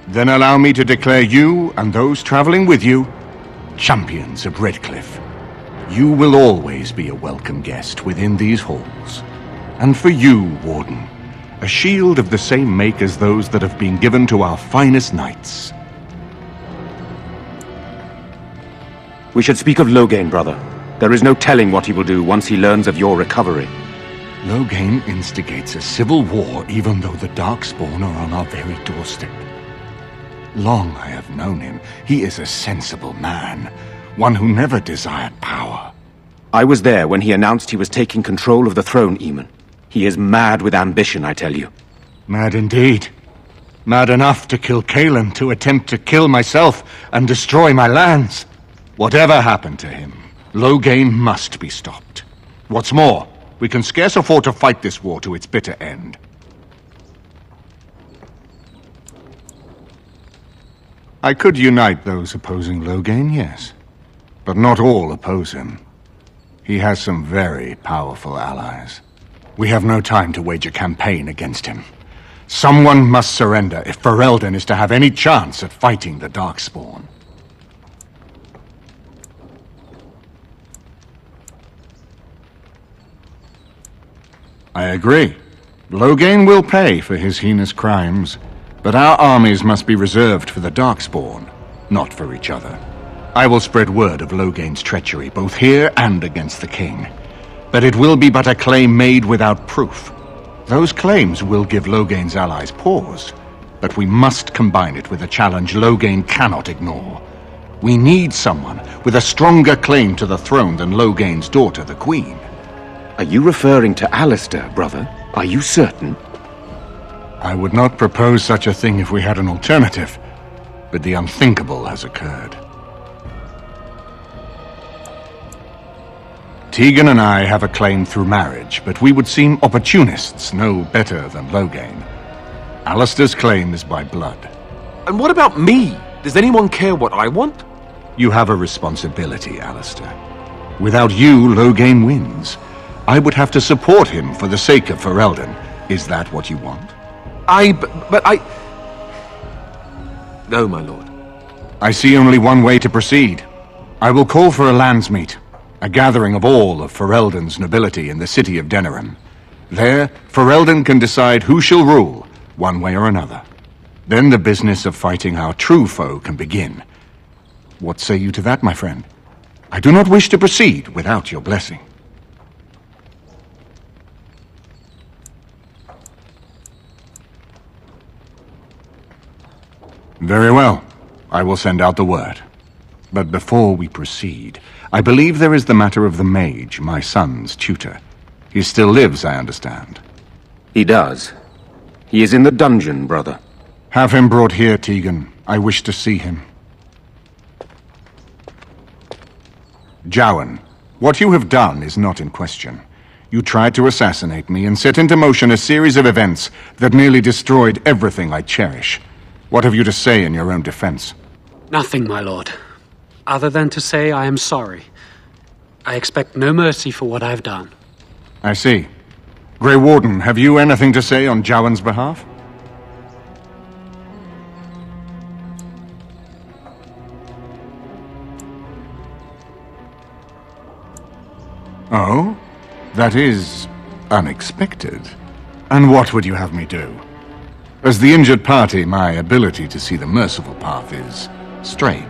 Then allow me to declare you and those traveling with you champions of Redcliffe. You will always be a welcome guest within these halls. And for you, Warden, a shield of the same make as those that have been given to our finest knights. We should speak of Loghaim, brother. There is no telling what he will do once he learns of your recovery. Loghaim instigates a civil war even though the Darkspawn are on our very doorstep. Long I have known him. He is a sensible man, one who never desired power. I was there when he announced he was taking control of the throne, Eamon. He is mad with ambition, I tell you. Mad indeed. Mad enough to kill Kaelan, to attempt to kill myself and destroy my lands. Whatever happened to him, Loghaim must be stopped. What's more, we can scarce afford to fight this war to its bitter end. I could unite those opposing Loghaim, yes. But not all oppose him. He has some very powerful allies. We have no time to wage a campaign against him. Someone must surrender if Ferelden is to have any chance at fighting the Darkspawn. I agree. Loghaim will pay for his heinous crimes, but our armies must be reserved for the Darkspawn, not for each other. I will spread word of Loghaim's treachery, both here and against the king. But it will be but a claim made without proof. Those claims will give Loghaim's allies pause, but we must combine it with a challenge Loghaim cannot ignore. We need someone with a stronger claim to the throne than Loghaim's daughter, the Queen. Are you referring to Alistair, brother? Are you certain? I would not propose such a thing if we had an alternative, but the unthinkable has occurred. Tegan and I have a claim through marriage, but we would seem opportunists no better than Loghaim. Alistair's claim is by blood. And what about me? Does anyone care what I want? You have a responsibility, Alistair. Without you, Loghaim wins. I would have to support him for the sake of Ferelden. Is that what you want? But I... No, my lord. I see only one way to proceed. I will call for a landsmeet, a gathering of all of Ferelden's nobility in the city of Denerim. There, Ferelden can decide who shall rule, one way or another. Then the business of fighting our true foe can begin. What say you to that, my friend? I do not wish to proceed without your blessing. Very well. I will send out the word. But before we proceed, I believe there is the matter of the mage, my son's tutor. He still lives, I understand. He does. He is in the dungeon, brother. Have him brought here, Tegan. I wish to see him. Jowan, what you have done is not in question. You tried to assassinate me and set into motion a series of events that nearly destroyed everything I cherish. What have you to say in your own defense? Nothing, my lord. Other than to say I am sorry. I expect no mercy for what I've done. I see. Grey Warden, have you anything to say on Jowan's behalf? Oh? That is unexpected. And what would you have me do? As the injured party, my ability to see the merciful path is strained.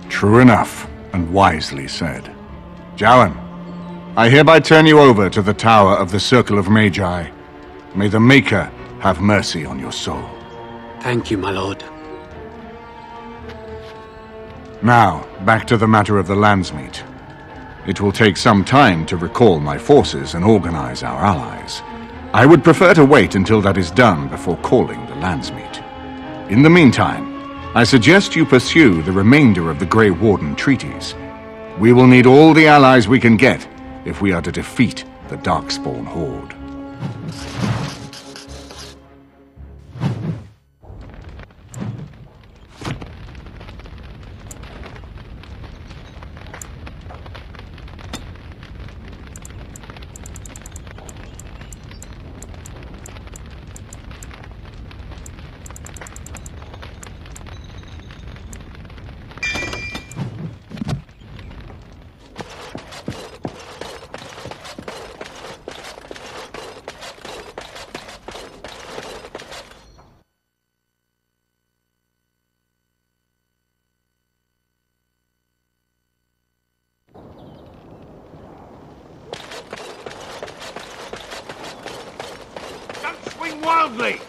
True enough, and wisely said. Jowan, I hereby turn you over to the Tower of the Circle of Magi. May the Maker have mercy on your soul. Thank you, my lord. Now, back to the matter of the landsmeet. It will take some time to recall my forces and organize our allies. I would prefer to wait until that is done before calling the landsmeet. In the meantime, I suggest you pursue the remainder of the Grey Warden treaties. We will need all the allies we can get if we are to defeat the Darkspawn Horde. shooting wildly!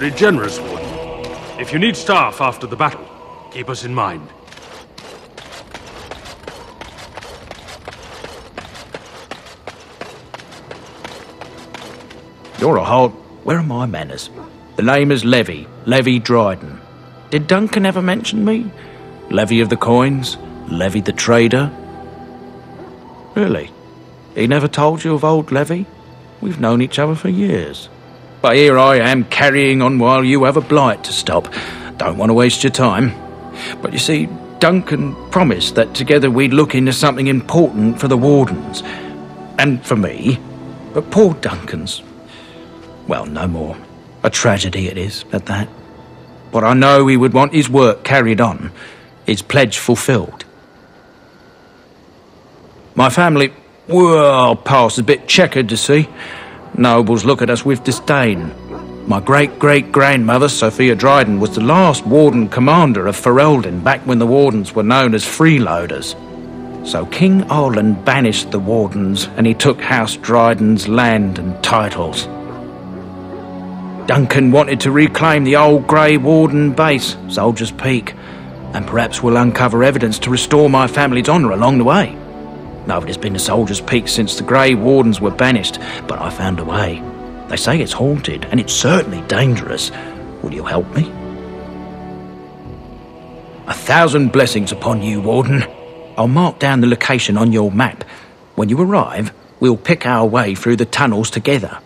Very generous, Warden. If you need staff after the battle, keep us in mind. You're a hard... Where are my manners? The name is Levy. Levy Dryden. Did Duncan ever mention me? Levy of the coins? Levy the trader? Really? He never told you of old Levy? We've known each other for years. But here I am carrying on while you have a blight to stop. Don't want to waste your time. But you see, Duncan promised that together we'd look into something important for the Wardens. And for me. But poor Duncan's... well, no more. A tragedy it is, at that. But I know he would want his work carried on. His pledge fulfilled. My family... well, past a bit checkered, to see. Nobles look at us with disdain. My great-great-grandmother, Sophia Dryden, was the last Warden Commander of Ferelden back when the Wardens were known as freeloaders. So King Arlen banished the Wardens and he took House Dryden's land and titles. Duncan wanted to reclaim the old Grey Warden base, Soldier's Peak, and perhaps we'll uncover evidence to restore my family's honour along the way. Nobody's been to Soldier's Peak since the Grey Wardens were banished, but I found a way. They say it's haunted, and it's certainly dangerous. Will you help me? 1,000 blessings upon you, Warden. I'll mark down the location on your map. When you arrive, we'll pick our way through the tunnels together.